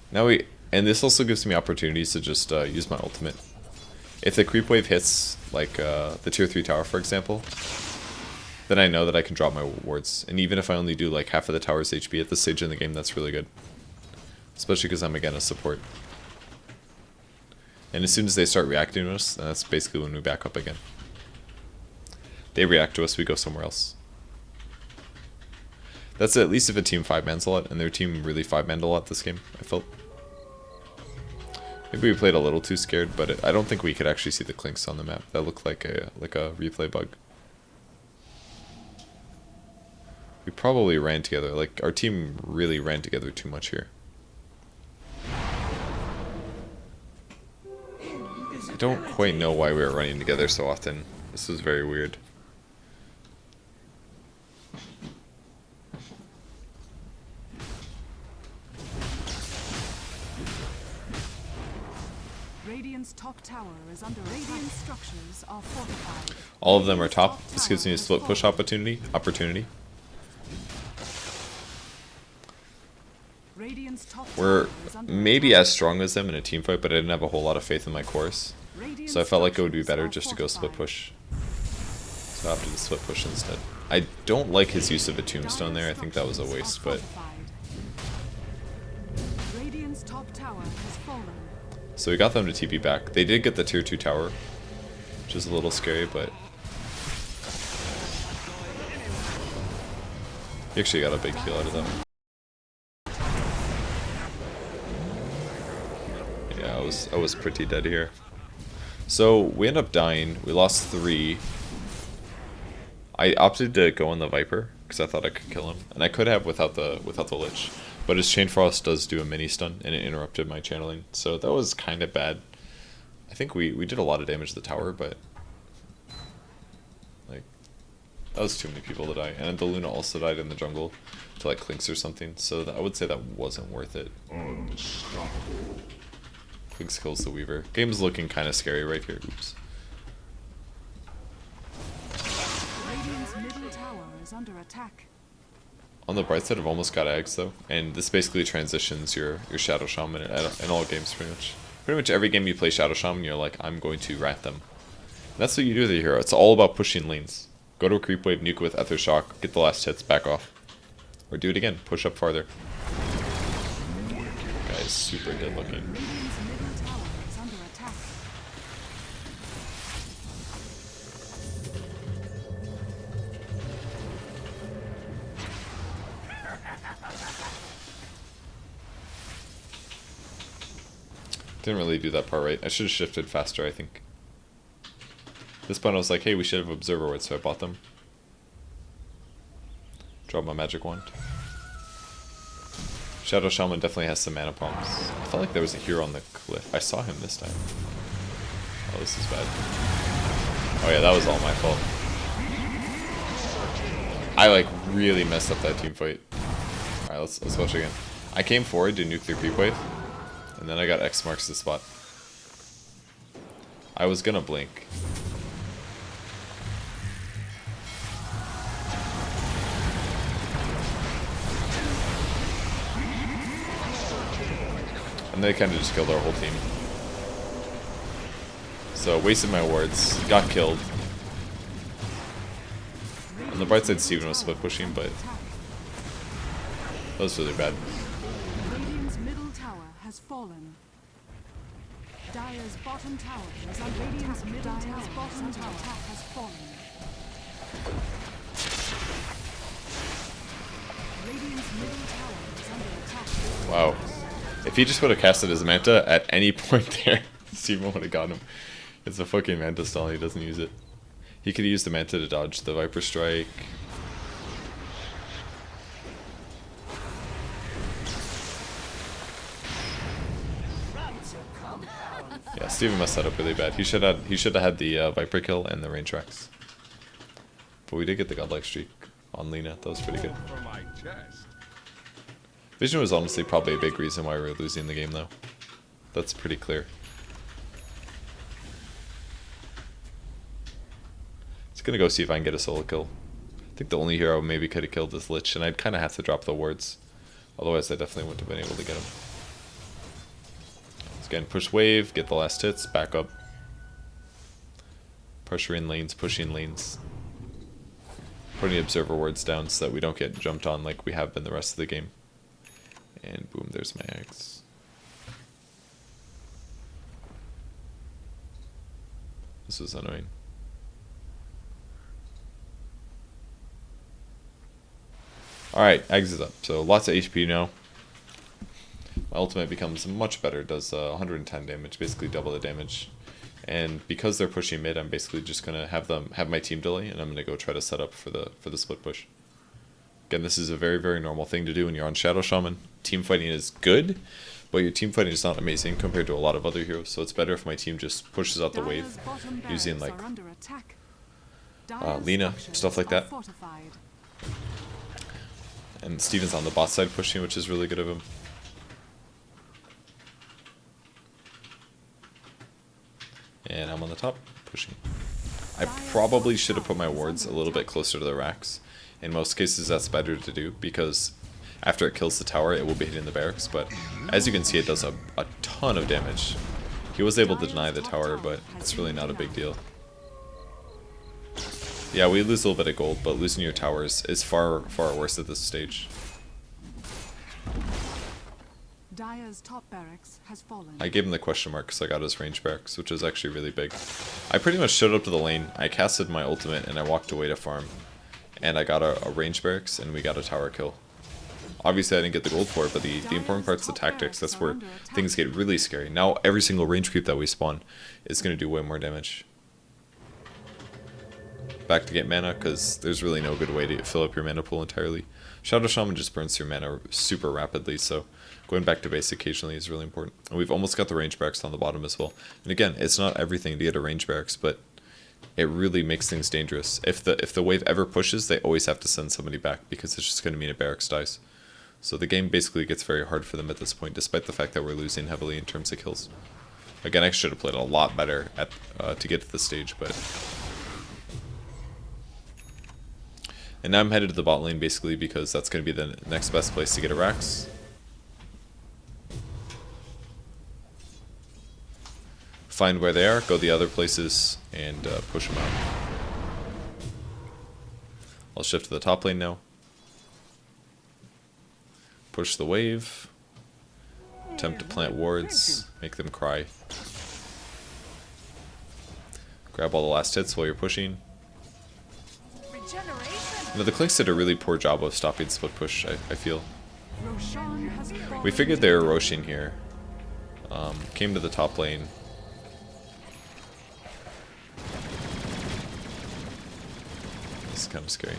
Now and this also gives me opportunities to just use my ultimate. If the creep wave hits, like the tier 3 tower for example, then I know that I can drop my wards. And even if I only do like half of the tower's HP at this stage in the game, that's really good. Especially because I'm again a support. And as soon as they start reacting to us, that's basically when we back up again. They react to us, we go somewhere else. That's at least if a team 5-mans a lot, and their team really 5-manned a lot this game, I felt. Maybe we played a little too scared, but I don't think we could actually see the clinks on the map. That looked like a replay bug. We probably ran together, like our team really ran together too much here. I don't quite know why we were running together so often. This is very weird. Radiant's top tower is under Radiant structures are fortified. All of them are top. This gives me a split push opportunity. Radiant's top We're tower is under maybe attack. as strong as them in a team fight, but I didn't have a whole lot of faith in my chorus. So I felt like it would be better just to go split push. So I opted to split push instead. I don't like his use of a tombstone there. I think that was a waste, but Radiant's top tower has fallen. so we got them to TP back. They did get the tier 2 tower, which is a little scary, but he actually got a big kill out of them. Yeah, I was pretty dead here. So we end up dying. We lost 3. I opted to go on the Viper because I thought I could kill him, and I could have without the Lich. But his Chain Frost does do a mini stun, and it interrupted my channeling, so that was kind of bad. I think we did a lot of damage to the tower, but like that was too many people to die. And the Luna also died in the jungle to like Clinks or something, so I would say that wasn't worth it. Clinks kills the Weaver. Game's looking kind of scary right here. Oops. Radiant's middle tower is under attack. On the bright side, I've almost got Aghs though, and this basically transitions your Shadow Shaman in all games pretty much. Pretty much every game you play Shadow Shaman, you're like, I'm going to rat them. And that's what you do with your hero. It's all about pushing lanes. Go to a creep wave, nuke with Ether Shock, get the last hits, back off. Or do it again, push up farther. Guy is super good looking. Radiant's middle tower is under attack. Didn't really do that part right. I should have shifted faster, I think. This point I was like, hey, we should have Observer Wards, so I bought them. Drop my magic wand. Shadow Shaman definitely has some mana problems. I felt like there was a hero on the cliff. I saw him this time. Oh, this is bad. Oh yeah, that was all my fault. I like really messed up that team fight. Alright, let's watch again. I came forward to nuke their creep wave, and then I got X marks the spot. I was gonna blink. And they kind of just killed our whole team. So wasted my wards, got killed. On the bright side, Steven was split pushing, but that was really bad. Radiant's middle tower has fallen. Dire's bottom tower is under Radiant's middle tower's bottom tower has fallen. Radiant's middle tower is under attack. Wow. If he just would have casted his Manta at any point there, Steven would have got him. It's a fucking Manta stall, he doesn't use it. He could use the Manta to dodge the Viper Strike. Yeah, Steven messed that up really bad. He should have had the Viper kill and the range tracks. But we did get the godlike streak on Lena. That was pretty good. For my chest. Vision was honestly probably a big reason why we were losing the game though. That's pretty clear. Just gonna go see if I can get a solo kill. I think the only hero maybe could have killed is Lich, and I'd kind of have to drop the wards. Otherwise I definitely wouldn't have been able to get him. Let's again push wave, get the last hits, back up. Pressuring lanes, pushing lanes. Putting observer wards down so that we don't get jumped on like we have been the rest of the game. And boom, there's my Aghs. This was annoying. Alright, Aghs is up. So lots of HP now. My ultimate becomes much better. It does 110 damage, basically double the damage. And because they're pushing mid, I'm basically just gonna have my team delay, and I'm gonna go try to set up for the split push. Again, this is a very, very normal thing to do when you're on Shadow Shaman. Team fighting is good, but your team fighting is not amazing compared to a lot of other heroes. So it's better if my team just pushes out the wave using like Lena, stuff like that. And Steven's on the bot side pushing, which is really good of him. And I'm on the top pushing. I probably should have put my wards a little bit closer to the racks. In most cases that's better to do because after it kills the tower it will be hitting the barracks, but as you can see it does a ton of damage. He was able to deny the tower, but it's really not a big deal. Yeah, we lose a little bit of gold, but losing your towers is far, far worse at this stage. Dire's top barracks has fallen. I gave him the question mark because I got his range barracks, which is actually really big. I pretty much showed up to the lane, I casted my ultimate, and I walked away to farm. And I got a range barracks, and we got a tower kill. Obviously I didn't get the gold for it, but the important part's the tactics. That's where things get really scary. Now every single range creep that we spawn is going to do way more damage. Back to get mana, because there's really no good way to fill up your mana pool entirely. Shadow Shaman just burns through mana super rapidly, so going back to base occasionally is really important. And we've almost got the range barracks on the bottom as well. And again, it's not everything to get a range barracks, but it really makes things dangerous. If the wave ever pushes, they always have to send somebody back because it's just going to mean a barracks dies. So the game basically gets very hard for them at this point, despite the fact that we're losing heavily in terms of kills. Again, I should have played a lot better at to get to this stage, but... And now I'm headed to the bot lane basically because that's going to be the next best place to get a Rax. Find where they are, go the other places, and push them out. I'll shift to the top lane now. Push the wave. Attempt to plant wards, make them cry. Grab all the last hits while you're pushing. You know, the Clinks did a really poor job of stopping split push, I feel. We figured they were Roshin here. Came to the top lane. This is kind of scary.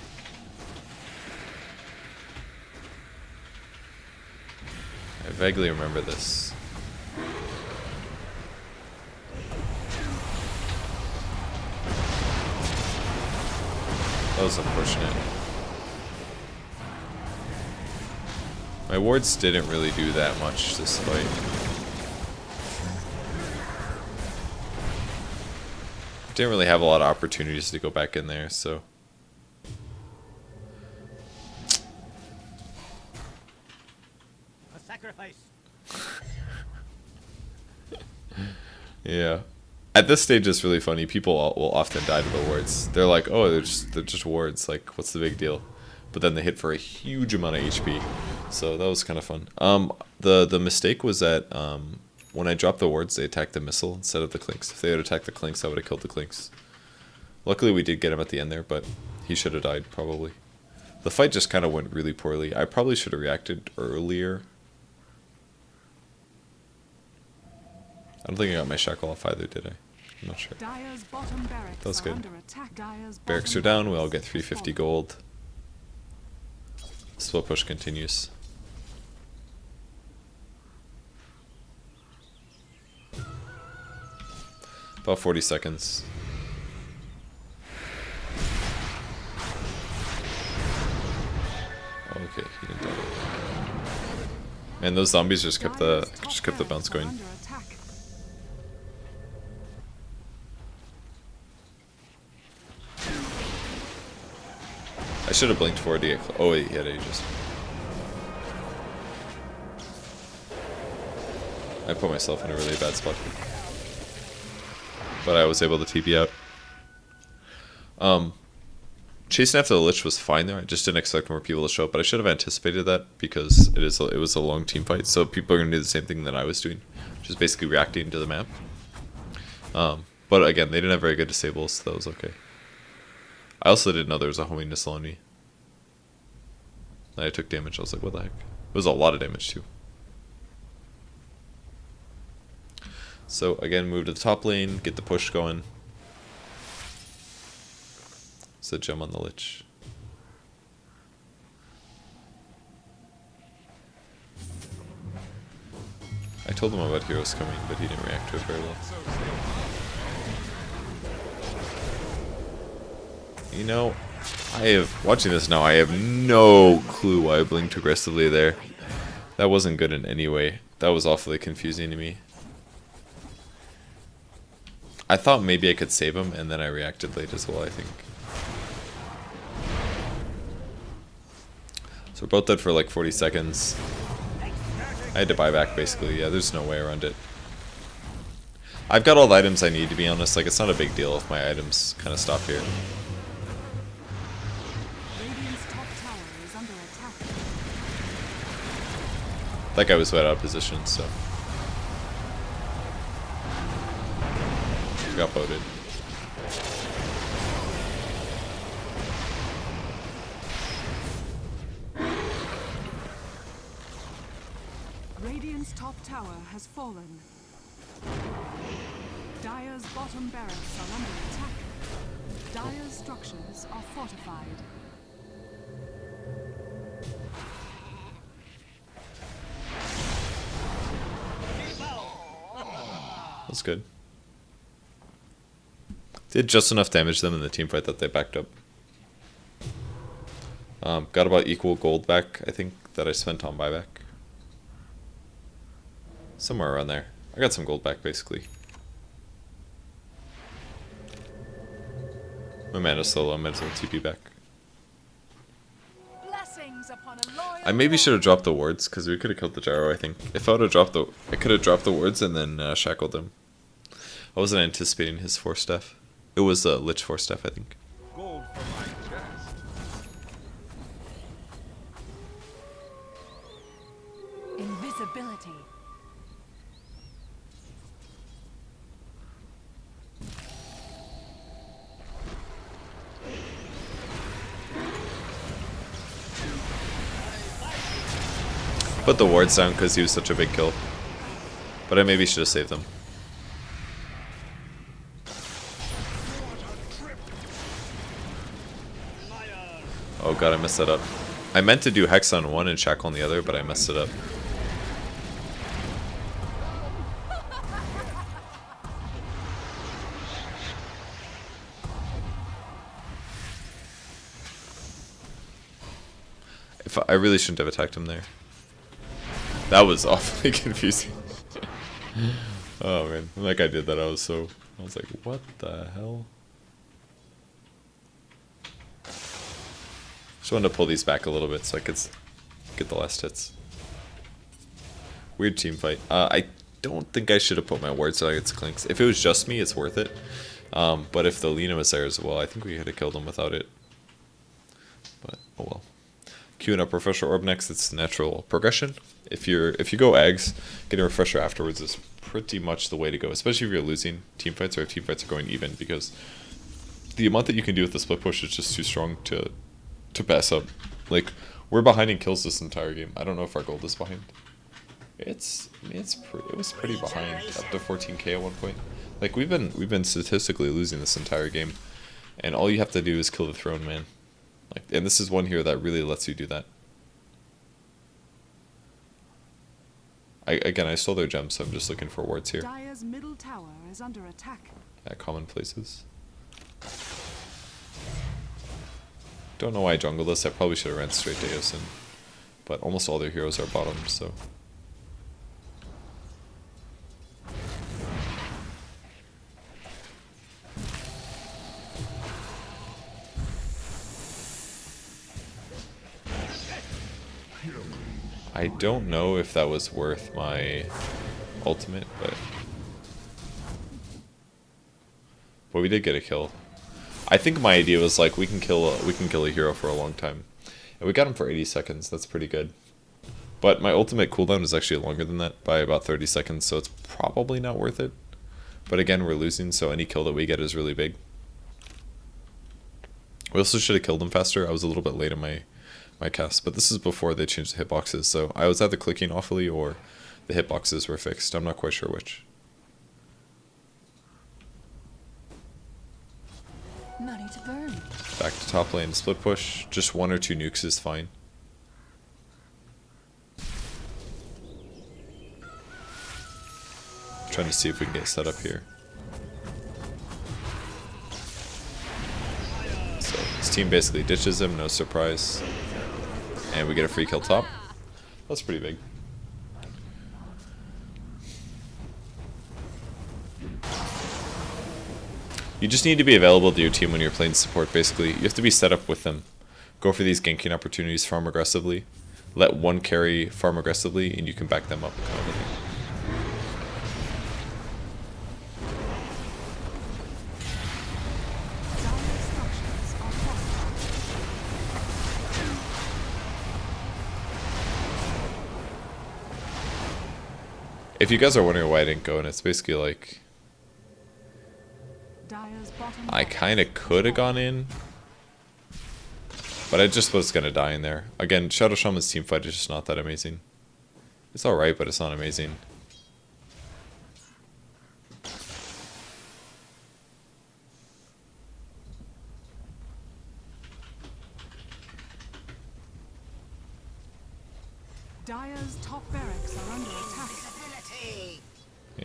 I vaguely remember this. That was unfortunate. My wards didn't really do that much this fight. Didn't really have a lot of opportunities to go back in there, so... A sacrifice. Yeah. At this stage, it's really funny. People will often die to the wards. They're like, oh, they're just wards. Like, what's the big deal? But then they hit for a huge amount of HP. So that was kind of fun. The mistake was that when I dropped the wards, they attacked the missile instead of the Clinks. If they had attacked the Clinks, I would have killed the Clinks. Luckily, we did get him at the end there, but he should have died, probably. The fight just kind of went really poorly. I probably should have reacted earlier. I don't think I got my shackle off either, did I? I'm not sure. That was good. Barracks are down, we all get 350 gold. Split push continues. About 40 seconds. Okay, he didn't die. Man, those zombies just kept the bounce going. Under attack. I should have blinked forward to get oh wait, he had Aegis. I put myself in a really bad spot here. But I was able to TP out. Chasing after the Lich was fine there. I just didn't expect more people to show up, but I should have anticipated that because it was a long team fight, so people are gonna do the same thing that I was doing, just basically reacting to the map. But again, they didn't have very good disables, so that was okay. I also didn't know there was a homing missile on me. And I took damage. I was like, what the heck? It was a lot of damage too. So again, move to the top lane, get the push going. It's a gem on the Lich. I told him about heroes coming, but he didn't react to it very well. You know, watching this now, I have no clue why I blinked aggressively there. That wasn't good in any way. That was awfully confusing to me. I thought maybe I could save him, and then I reacted late as well, I think. So we're both dead for like 40 seconds. I had to buy back basically, yeah, there's no way around it. I've got all the items I need, to be honest, like it's not a big deal if my items kind of stop here. Radiant's top tower is under attack. That guy was way out of position, so. Got boated. Radiant's top tower has fallen. Dire's bottom barracks are under attack. Dire's structures are fortified. That's good. Did just enough damage to them in the team fight that they backed up. Got about equal gold back, I think, that I spent on buyback. Somewhere around there. I got some gold back, basically. My mana's so low, I might as well TP back. Blessings upon a loyal I maybe should have dropped the wards, because we could have killed the gyro, I think. If I would have dropped I could have dropped the wards and then shackled him. I wasn't anticipating his force staff. It was a Lich force staff, I think. Gold for my chest. invisibility. Put the wards down because he was such a big kill. But I maybe should have saved them. Oh god, I messed that up. I meant to do Hex on one and Shackle on the other, but I messed it up. I really shouldn't have attacked him there. That was awfully confusing. Oh man, like I did that, I was like, what the hell? Just wanted to pull these back a little bit so I could get the last hits. Weird team fight. I don't think I should have put my wards against Clinks. If it was just me, it's worth it. But if the Lina was there as well, I think we could have killed him without it. But oh well. Queuing up Refresher Orb next, it's natural progression. If you go Aghs, getting a Refresher afterwards is pretty much the way to go, especially if you're losing team fights or if team fights are going even, because the amount that you can do with the split push is just too strong to pass up. Like, we're behind in kills this entire game. I don't know if our gold is behind. It was pretty behind, up to 14k at one point. Like, we've been statistically losing this entire game, and all you have to do is kill the throne, man. Like, and this is one here that really lets you do that. Again, I stole their gems, so I'm just looking for wards here. Dire's middle tower is under attack. at common places. Don't know why I jungled this. I probably should have ran straight to Eosin. But almost all their heroes are bottom, so... I don't know if that was worth my ultimate, but we did get a kill. I think my idea was like we can kill a hero for a long time, and we got him for 80 seconds. That's pretty good. But my ultimate cooldown is actually longer than that by about 30 seconds, so it's probably not worth it. But again, we're losing, so any kill that we get is really big. We also should have killed him faster. I was a little bit late in my cast, but this is before they changed the hitboxes, so I was either clicking awfully or the hitboxes were fixed. I'm not quite sure which. Money to burn. Back to top lane, split push. Just 1 or 2 nukes is fine. Trying to see if we can get set up here. So his team basically ditches him, no surprise. And we get a free kill top. That's pretty big. You just need to be available to your team when you're playing support, basically. You have to be set up with them. Go for these ganking opportunities, farm aggressively. Let one carry farm aggressively, and you can back them up, kind of a thing. If you guys are wondering why I didn't go, and it's basically like... I kind of could have gone in, but I just was going to die in there. Again, Shadow Shaman's teamfight is just not that amazing. It's alright, but it's not amazing. Dire's top barracks are under attack.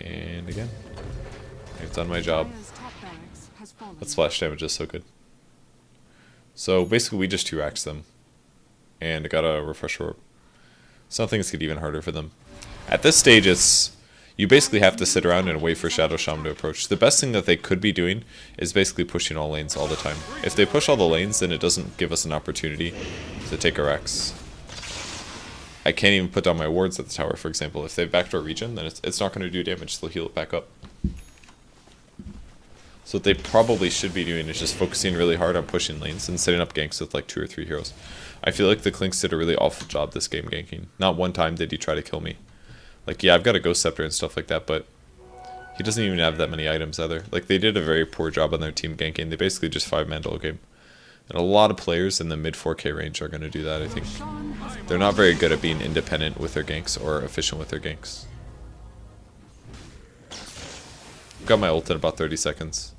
And again, I've done my job. Dire's top barracks has fallen. That splash damage is so good. So basically we just 2-axed them. And got a refresh orb. So things get even harder for them. At this stage it's... You basically have to sit around and wait for Shadow Shaman to approach. The best thing that they could be doing is basically pushing all lanes all the time. If they push all the lanes, then it doesn't give us an opportunity to take our Aghs. I can't even put down my wards at the tower, for example. If they backdoor regen, then it's not going to do damage, they'll heal it back up. So what they probably should be doing is just focusing really hard on pushing lanes and setting up ganks with like 2 or 3 heroes. I feel like the Clinks did a really awful job this game ganking. Not one time did he try to kill me. Like, yeah, I've got a Ghost Scepter and stuff like that, but he doesn't even have that many items either. Like, they did a very poor job on their team ganking. They basically just 5-man duel game. And a lot of players in the mid 4K range are going to do that, I think. They're not very good at being independent with their ganks or efficient with their ganks. Got my ult in about 30 seconds.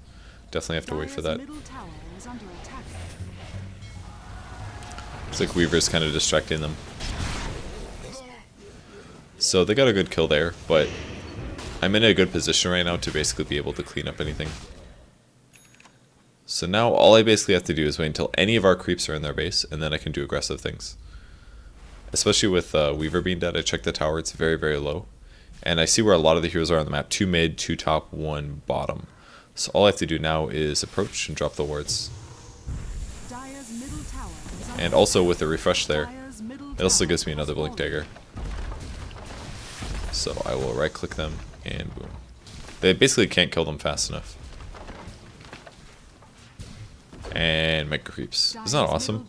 Definitely have to wait for that. It's like Weaver's kind of distracting them. So they got a good kill there, but I'm in a good position right now to basically be able to clean up anything. So now all I basically have to do is wait until any of our creeps are in their base, and then I can do aggressive things. Especially with Weaver being dead, I checked the tower, it's very, very low. And I see where a lot of the heroes are on the map, 2 mid, 2 top, 1 bottom. So all I have to do now is approach and drop the wards. And also with the refresh there, it also gives me another Blink Dagger. So I will right click them and boom. They basically can't kill them fast enough. And Mega Creeps. Isn't that awesome?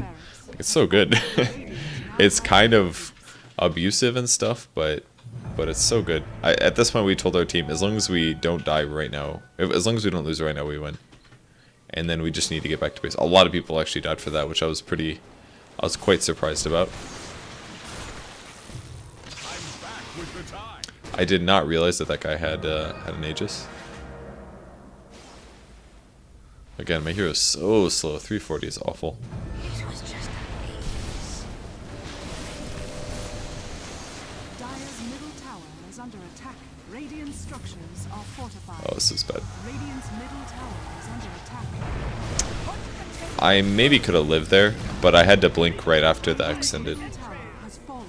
It's so good. It's kind of abusive and stuff, but it's so good. At this point we told our team, as long as we don't die right now, as long as we don't lose right now, we win. And then we just need to get back to base. A lot of people actually died for that, which I was quite surprised about. I did not realize that guy had an Aegis. Again, my hero is so slow. 340 is awful. It was just a phase. Dire's middle tower is under attack. Radiant Radiant structures are fortified. Oh, this is bad. Radiant's middle tower is under attack. I maybe could have lived there, but I had to blink right after the X ended. Middle tower has fallen.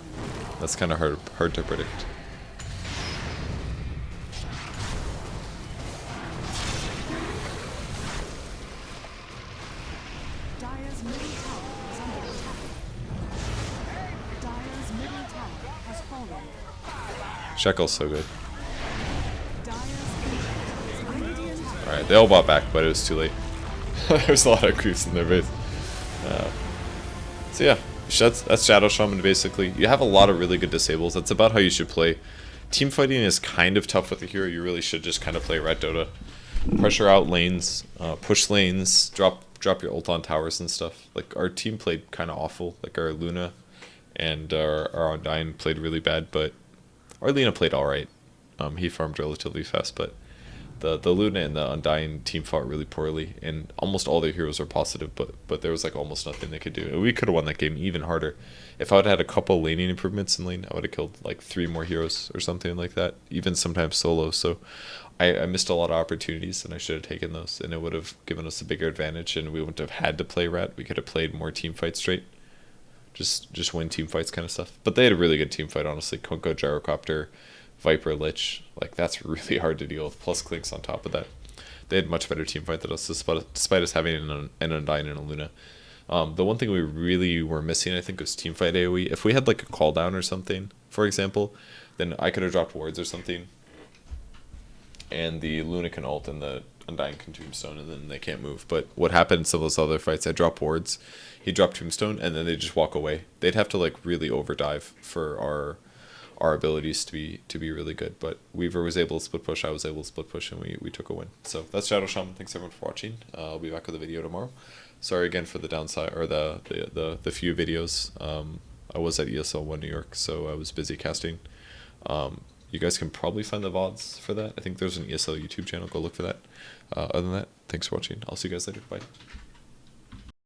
That's kind of hard to predict. Dire's middle tower is under attack. Dire's middle tower has fallen. Shackle's so good. Dire's Radiant Alright, they all bought back, but it was too late. There's a lot of creeps in their base. So yeah, that's Shadow Shaman basically. You have a lot of really good disables. That's about how you should play. Team fighting is kind of tough with the hero. You really should just kind of play Rat Doto. Pressure out lanes, push lanes, drop your ult on towers and stuff. Like, our team played kind of awful. Like, our Luna and our Undying played really bad, but our Luna played alright. He farmed relatively fast, but the Luna and the Undying team fought really poorly, and almost all their heroes are positive, but there was like almost nothing they could do. And we could have won that game even harder. If I would have had a couple laning improvements in lane, I would have killed like 3 more heroes or something like that, even sometimes solo. So I missed a lot of opportunities, and I should have taken those, and it would have given us a bigger advantage, and we wouldn't have had to play Rat. We could have played more team fights straight. Just win team fights kind of stuff. But they had a really good team fight, honestly. Konko, Gyrocopter, Viper, Lich. Like, that's really hard to deal with, plus Clinks on top of that. They had much better team fight than us, despite us having an Undying and a Luna. The one thing we really were missing, I think, was team fight AoE. If we had like a cooldown or something, for example, then I could have dropped wards or something, and the Luna can ult and the Undying can Tombstone, and then they can't move. But what happened in some of those other fights, I dropped wards, he dropped Tombstone, and then they just walk away. They'd have to like really overdive for our abilities to be really good. But Weaver was able to split push, I was able to split push, and we took a win. So that's Shadow Shaman. Thanks everyone for watching. I'll be back with a video tomorrow. Sorry again for the downside, or the few videos. I was at ESL 1 New York, so I was busy casting. You guys can probably find the VODs for that. I think there's an ESL YouTube channel. Go look for that. Other than that, thanks for watching. I'll see you guys later. Bye.